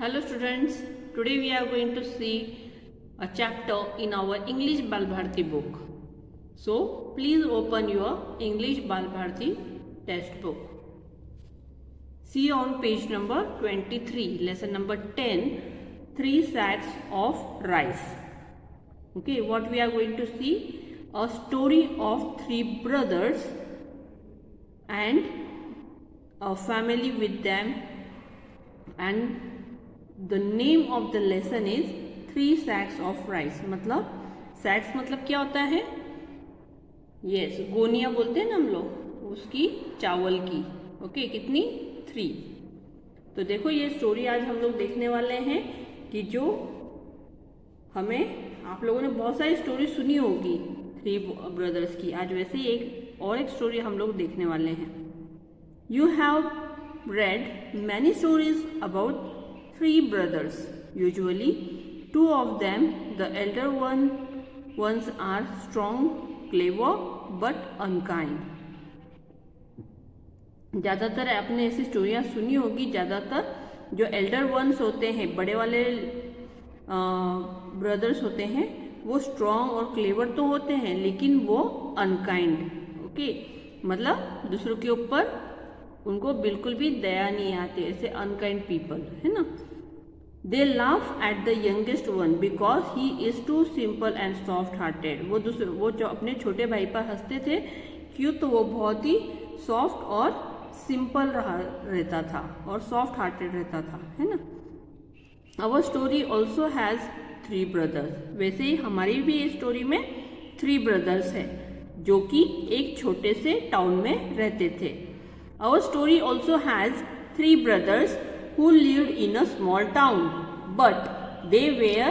Hello students, today we are going to see a chapter in our English Balbharti book. So please open your English Balbharti textbook. See on page number 23, lesson number 10, 3 sacks of rice. Okay, what we are going to see? A story of 3 brothers and a family with them, and the name of the lesson is 3 sacks of rice. मतलब sacks मतलब क्या होता है? Yes, गोनिया बोलते हैं ना हम लोग, उसकी चावल की. ओके, कितनी? 3. तो देखो ये स्टोरी आज हम लोग देखने वाले हैं कि जो हमें, आप लोगों ने बहुत सारी स्टोरी सुनी होगी 3 ब्रदर्स की. आज वैसे ही एक स्टोरी हम लोग देखने वाले हैं. You have read many stories about 3 brothers. Usually 2 of them, the elder ones are strong, clever but unkind. ज़्यादातर आपने ऐसी स्टोरियाँ सुनी होगी. ज़्यादातर जो एल्डर वंस होते हैं, बड़े वाले ब्रदर्स होते हैं, वो स्ट्रॉन्ग और क्लेवर तो होते हैं लेकिन वो अनकाइंड. ओके, मतलब दूसरों के ऊपर उनको बिल्कुल भी दया नहीं आती, ऐसे अनकाइंड पीपल है ना. They laugh at the youngest one because he is too simple and soft hearted. वो जो अपने छोटे भाई पर हंसते थे, क्यों? तो वो बहुत ही सॉफ्ट और सिंपल रहता था और सॉफ्ट हार्टेड रहता था, है ना. Our story also has 3 brothers. वैसे ही हमारी भी इस स्टोरी में 3 ब्रदर्स है जो कि एक छोटे से टाउन में रहते थे. Our story also has 3 brothers who lived in a small town, but they were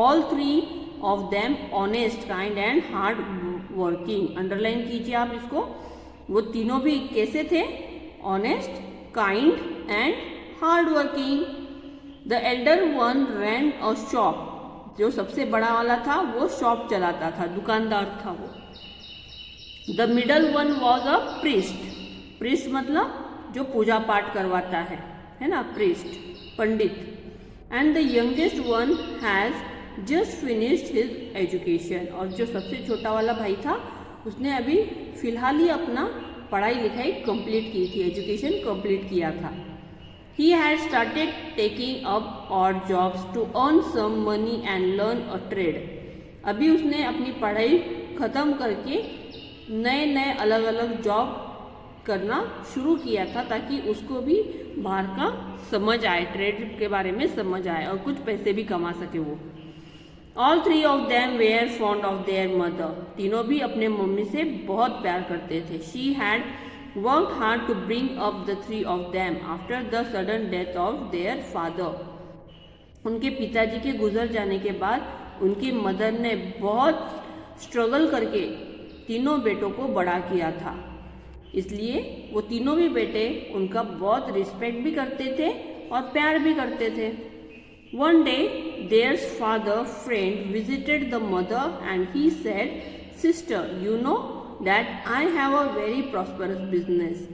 all 3 of them honest, kind and hard working. Underline कीजिए आप इसको. वो तीनों भी कैसे थे? Honest, kind and hard working. The elder one ran a shop. जो सबसे बड़ा वाला था वो शॉप चलाता था, दुकानदार था वो. The middle one was a priest. Priest मतलब जो पूजा पाठ करवाता है ना, priest, Pandit. And the youngest one has just finished his education. और जो सबसे छोटा वाला भाई था उसने अभी फिलहाल ही अपना पढ़ाई लिखाई कंप्लीट की थी, एजुकेशन कंप्लीट किया था. He had started taking up odd jobs to earn some money and learn a trade. अभी उसने अपनी पढ़ाई ख़त्म करके नए नए अलग अलग जॉब करना शुरू किया था ताकि उसको भी बाहर का समझ आए, ट्रेड के बारे में समझ आए और कुछ पैसे भी कमा सके वो. All 3 of them were fond of their mother. तीनों भी अपने मम्मी से बहुत प्यार करते थे. She had worked hard to bring up the 3 of them after the sudden death of their father. उनके पिताजी के गुजर जाने के बाद उनकी मदर ने बहुत स्ट्रगल करके तीनों बेटों को बड़ा किया था. इसलिए वो तीनों भी बेटे उनका बहुत रिस्पेक्ट भी करते थे और प्यार भी करते थे. One day their father friend visited the mother and he said, sister you know that I have a very prosperous business.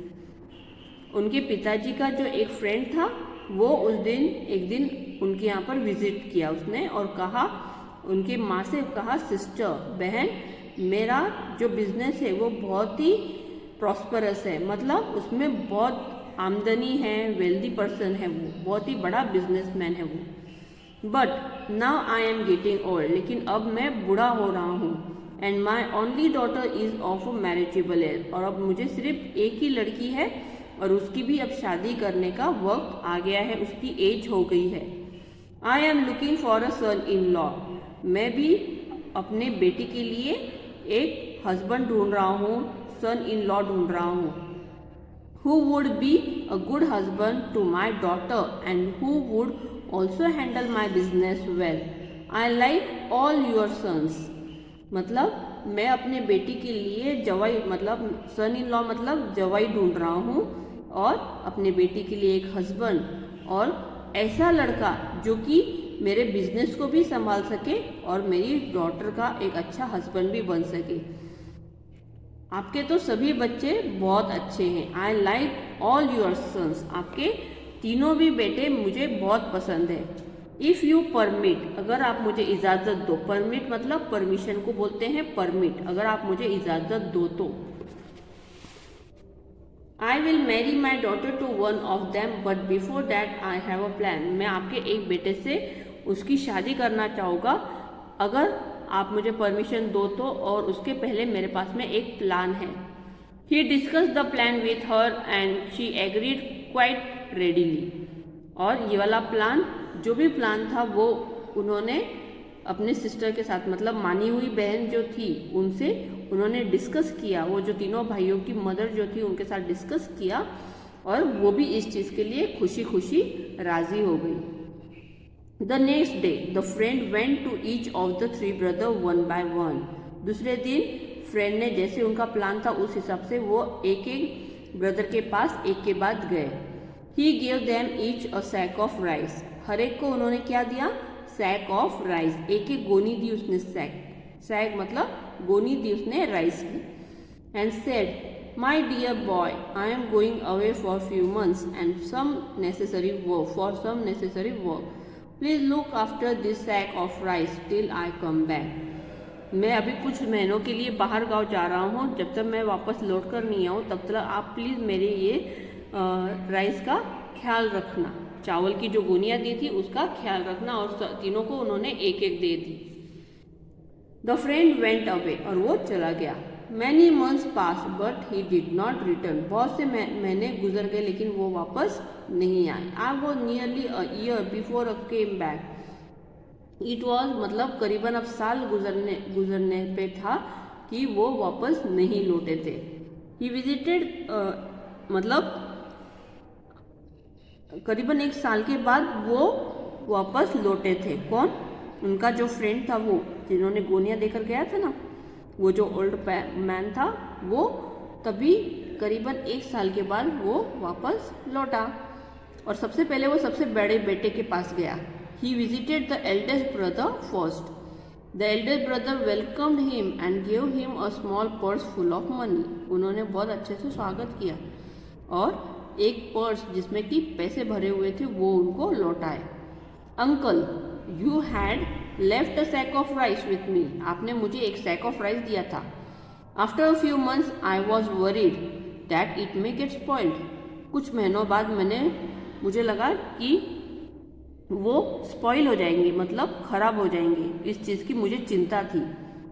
उनके पिताजी का जो एक फ्रेंड था वो एक दिन उनके यहाँ पर विजिट किया उसने और कहा, उनके माँ से कहा, सिस्टर, बहन, मेरा जो बिजनेस है वो बहुत ही प्रॉस्परस है, मतलब उसमें बहुत आमदनी है, वेल्दी पर्सन है वो, बहुत ही बड़ा बिजनेसमैन है वो. But now I am getting old. लेकिन अब मैं बूढ़ा हो रहा हूँ. And my only daughter is of a marriageable age. और अब मुझे सिर्फ एक ही लड़की है और उसकी भी अब शादी करने का वक्त आ गया है, उसकी एज हो गई है. I am looking for a son in law. मैं भी अपने बेटी के लिए एक हस्बैंड ढूंढ रहा हूँ, सन इन लॉ ढूंढ रहा हूँ. Who would be a good husband to my daughter and who would also handle my business well. I like all your sons. मतलब मैं अपने बेटी के लिए जवाई, मतलब सन इन लॉ मतलब जवाई ढूंढ रहा हूँ और अपने बेटी के लिए एक हस्बैंड और ऐसा लड़का जो कि मेरे बिजनेस को भी संभाल सके और मेरी डॉटर का एक अच्छा हस्बैंड भी बन सके. आपके तो सभी बच्चे बहुत अच्छे हैं. I like all your sons. आपके तीनों भी बेटे मुझे बहुत पसंद है। इफ़ यू परमिट, अगर आप मुझे इजाज़त दो, परमिट मतलब परमिशन को बोलते हैं परमिट, अगर आप मुझे इजाज़त दो तो। I will marry my daughter to one of them but before that I have a plan, मैं आपके एक बेटे से उसकी शादी करना चाहूँगा अगर आप मुझे परमिशन दो तो, और उसके पहले मेरे पास में एक प्लान है। He discussed the plan with her and she agreed quite readily, और ये वाला प्लान, जो भी प्लान था वो उन्होंने अपने सिस्टर के साथ, मतलब मानी हुई बहन जो थी उनसे उन्होंने डिस्कस किया, वो जो तीनों भाइयों की मदर जो थी उनके साथ डिस्कस किया, और वो भी इस चीज़ के लिए खुशी खुशी राजी हो गई। The next day the friend went to each of the three brother one by one, दूसरे दिन फ्रेंड ने जैसे उनका प्लान था उस हिसाब से वो एक एक ब्रदर के पास एक के बाद गए। He gave them each a sack of rice, हर एक को उन्होंने क्या दिया, सैक ऑफ राइस, एक एक गोनी दी उसने, सैक मतलब गोनी दी उसने राइस की। And said my dear boy I am going away for few months and some necessary work, please look after this sack of rice till I come back, मैं अभी कुछ महीनों के लिए बाहर गांव जा रहा हूँ, जब तक मैं वापस लौट कर नहीं आऊँ तब तक आप प्लीज़ मेरे ये राइस का ख्याल रखना, चावल की जो गोनियाँ दी थी उसका ख्याल रखना, और तीनों को उन्होंने एक एक दे दी। द फ्रेंड वेंट अवे, और वो चला गया। Many months pass but he did not return, बहुत से महीने गुजर गए लेकिन वो वापस नहीं आए। I was nearly a year before a came back, it was मतलब करीबन अब साल गुजरने पे था कि वो वापस नहीं लौटे थे। ही विजिटेड मतलब करीबन एक साल के बाद वो वापस लौटे थे। कौन? उनका जो फ्रेंड था, वो जिन्होंने गोनियाँ देकर गया था ना, वो जो ओल्ड मैन था, वो तभी करीबन एक साल के बाद वो वापस लौटा, और सबसे पहले वो सबसे बड़े बेटे के पास गया। He visited the eldest brother first, the eldest brother welcomed him and gave him a small purse full of money, उन्होंने बहुत अच्छे से स्वागत किया और एक पर्स जिसमें कि पैसे भरे हुए थे वो उनको लौटाए। Uncle you had left a sack of rice with me, आपने मुझे एक सैक ऑफ राइस दिया था। After a few months I was worried that it may get spoiled, कुछ महीनों बाद मुझे लगा कि वो स्पॉइल हो जाएंगे, मतलब खराब हो जाएंगे, इस चीज़ की मुझे चिंता थी।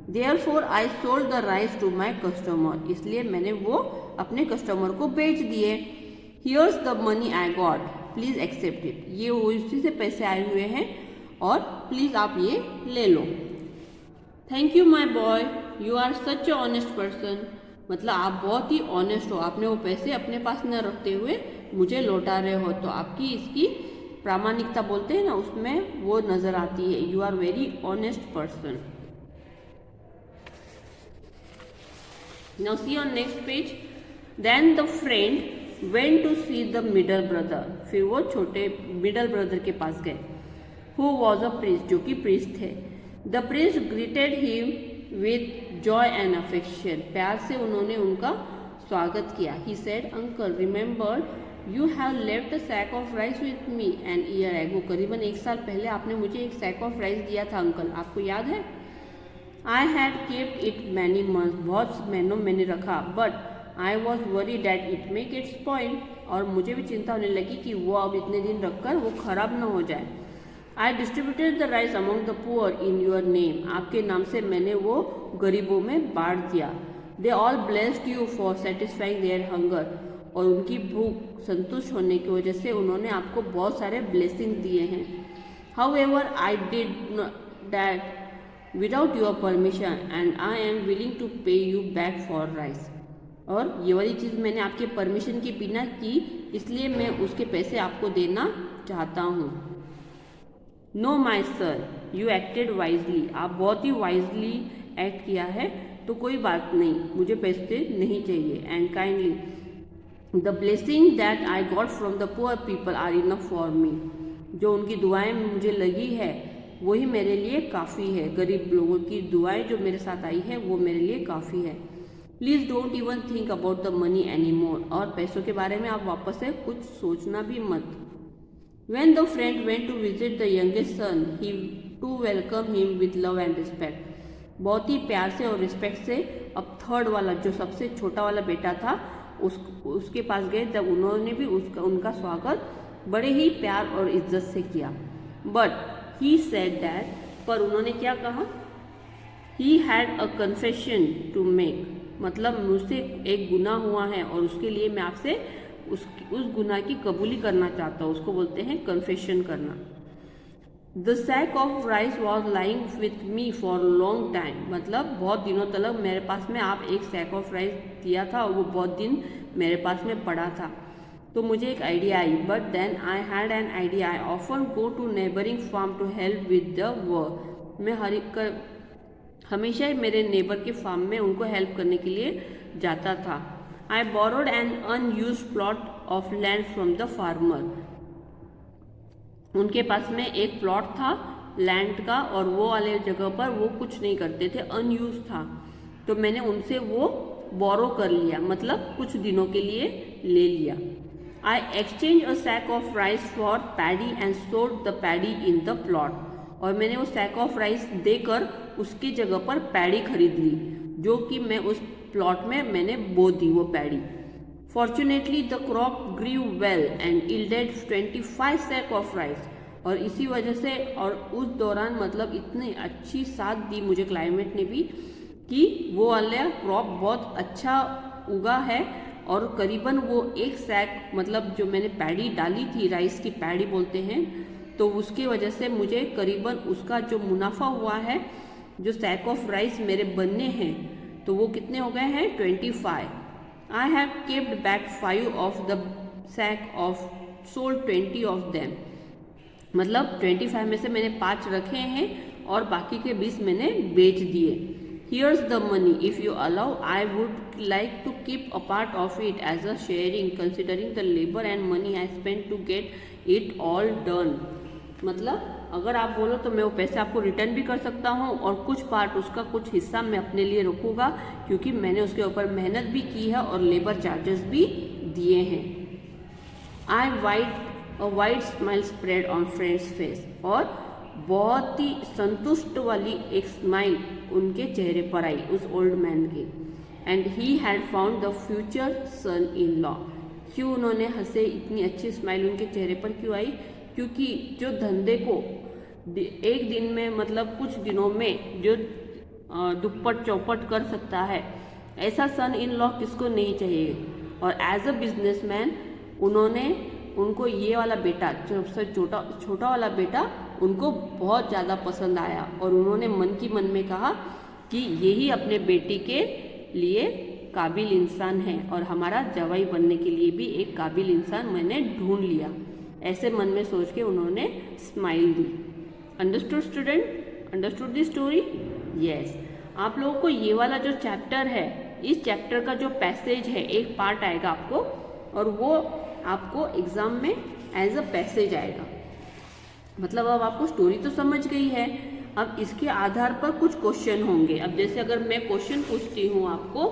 Therefore I sold the rice to my customer, इसलिए मैंने वो अपने कस्टमर को बेच दिए। Here's the money I got, please accept it, ये उसी से पैसे आए हुए हैं और प्लीज़ आप ये ले लो। Thank you my boy, you are such a honest person, मतलब आप बहुत ही ऑनेस्ट हो, आपने वो पैसे अपने पास न रखते हुए मुझे लौटा रहे हो, तो आपकी इसकी प्रामाणिकता बोलते हैं ना, उसमें वो नज़र आती है। You are very honest person. Now see on next page. Then the friend went to see the middle brother, फिर वो छोटे मिडल ब्रदर के पास गए। हु वॉज अ प्रीस्ट, जो कि प्रीस्ट थे। The priest greeted him with joy and affection, प्यार से उन्होंने उनका स्वागत किया। He said uncle remember you have left a sack of rice with me an year ago, करीबन एक साल पहले आपने मुझे एक सैक ऑफ राइस दिया था अंकल, आपको याद है? I had kept it many months, बहुत महीनों मैंने रखा, but I was worry that it may gate spoil, और मुझे भी चिंता होने लगी कि वो अब इतने दिन रखकर वो खराब न हो जाए। I distributed the rice among the poor in your name, आपके नाम से मैंने वो गरीबों में बांट दिया। They all blessed you for satisfying their hunger, और उनकी भूख संतुष्ट होने की वजह से उन्होंने आपको बहुत सारे ब्लेसिंग दिए हैं। However I did that without your permission and I am willing to pay you back for rice, और ये वाली चीज़ मैंने आपके परमिशन के बिना की, इसलिए मैं उसके पैसे आपको देना चाहता हूँ। Know my sir you acted wisely, आप बहुत ही वाइजली एक्ट किया है, तो कोई बात नहीं, मुझे पैसे नहीं चाहिए। And kindly the blessing that I got from the poor people are enough for me, जो उनकी दुआएं मुझे लगी है वही मेरे लिए काफ़ी है, गरीब लोगों की दुआएं जो मेरे साथ आई है वो मेरे लिए काफ़ी है। Please don't even think about the money any more, और पैसों के बारे में आप वापस से कुछ सोचना भी मत। When the friend went to visit the youngest son, he to welcome him with love and respect. बहुत ही प्यार से और रिस्पेक्ट से अब थर्ड वाला जो सबसे छोटा वाला बेटा था उसके पास गए, जब उन्होंने भी उनका स्वागत बड़े ही प्यार और इज्जत से किया. बट ही सेड दैट, पर उन्होंने क्या कहा, he had a confession to make, मतलब मुझसे एक गुनाह हुआ है और उसके लिए मैं आपसे उस गुनाह की कबूली करना चाहता हूँ. उसको बोलते हैं कन्फेशन करना. The sack of rice was lying with me for long time, मतलब बहुत दिनों तक मेरे पास में आप एक सैक ऑफ राइस दिया था और वो बहुत दिन मेरे पास में पड़ा था. तो मुझे एक आइडिया आई. But then I had an idea, I often go to neighbouring farm to help with the work. मैं हमेशा ही मेरे नेबर के फार्म में उनको हेल्प करने के लिए जाता था. I borrowed an unused plot of land from the farmer. उनके पास में एक प्लॉट था लैंड का और वो वाले जगह पर वो कुछ नहीं करते थे, अनयूज था. तो मैंने उनसे वो बोरो कर लिया, मतलब कुछ दिनों के लिए ले लिया. I exchange a sack of rice for paddy and sold the paddy in the plot. और मैंने वो सैक ऑफ राइस देकर उसकी जगह पर पैडी खरीद ली, जो कि मैं उस प्लॉट में मैंने बो दी वो paddy. Fortunately the crop grew well and yielded 25 sack of rice. और इसी वजह से और उस दौरान मतलब इतनी अच्छी साथ दी मुझे क्लाइमेट ने भी कि वो वाला क्रॉप बहुत अच्छा उगा है. और करीबन वो एक सैक, मतलब जो मैंने पैडी डाली थी, राइस की पैडी बोलते हैं, तो उसकी वजह से मुझे करीबन उसका जो मुनाफा हुआ है, जो सैक ऑफ राइस मेरे बनने हैं, तो वो कितने हो गए हैं, 25. I have kept back 5 of the sack of sold 20 of them. मतलब 25 में से मैंने 5 रखे हैं और बाकी के 20 मैंने बेच दिए. Here's the money, if you allow I would like to keep a part of it as a sharing considering the labour and money I spend to get it all done. मतलब अगर आप बोलो तो मैं वो पैसे आपको रिटर्न भी कर सकता हूँ और कुछ पार्ट उसका कुछ हिस्सा मैं अपने लिए रखूँगा, क्योंकि मैंने उसके ऊपर मेहनत भी की है और लेबर चार्जेस भी दिए हैं. A wide smile spread on friend's face. और बहुत ही संतुष्ट वाली एक स्माइल उनके चेहरे पर आई उस ओल्ड मैन के. And he had found the future son in law. क्यों उन्होंने हंसे, इतनी अच्छी स्माइल उनके चेहरे पर क्यों आई, क्योंकि जो धंधे को एक दिन में, मतलब कुछ दिनों में जो दुप्पट चौपट कर सकता है, ऐसा सन इन लॉ किसको नहीं चाहिए. और एज अ बिजनेसमैन उनको ये वाला बेटा, सबसे छोटा वाला बेटा उनको बहुत ज़्यादा पसंद आया. और उन्होंने मन की मन में कहा कि यही अपने बेटी के लिए काबिल इंसान है और हमारा जवाई बनने के लिए भी एक काबिल इंसान मैंने ढूंढ लिया. ऐसे मन में सोच के उन्होंने स्माइल दी. अंडरस्टूड स्टूडेंट, अंडरस्टूड दी स्टोरी? यस. आप लोगों को ये वाला जो चैप्टर है, इस चैप्टर का जो पैसेज है, एक पार्ट आएगा आपको और वो आपको एग्जाम में एज अ पैसेज आएगा. मतलब अब आपको स्टोरी तो समझ गई है, अब इसके आधार पर कुछ क्वेश्चन होंगे. अब जैसे अगर मैं क्वेश्चन पूछती हूँ आपको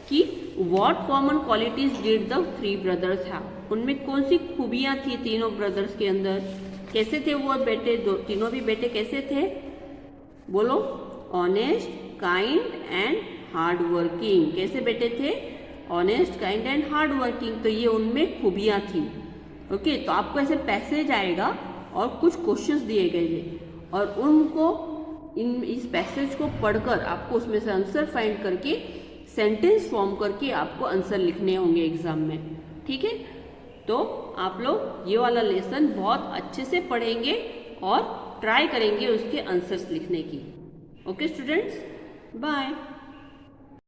कि what common qualities did the 3 brothers have, उनमें कौन सी खूबियाँ थी तीनों ब्रदर्स के अंदर, कैसे थे वो बेटे, तीनों भी बेटे कैसे थे, बोलो. Honest, kind and hard working. कैसे बेटे थे, honest, kind and hard working. तो ये उनमें खूबियाँ थी. ओके, तो आपको ऐसे पैसेज आएगा और कुछ क्वेश्चंस दिए गए हैं और उनको इस पैसेज को पढ़कर आपको उसमें से आंसर फाइंड करके सेंटेंस फॉर्म करके आपको आंसर लिखने होंगे एग्जाम में. ठीक है, तो आप लोग ये वाला लेसन बहुत अच्छे से पढ़ेंगे और ट्राई करेंगे उसके आंसर्स लिखने की. Okay students, bye.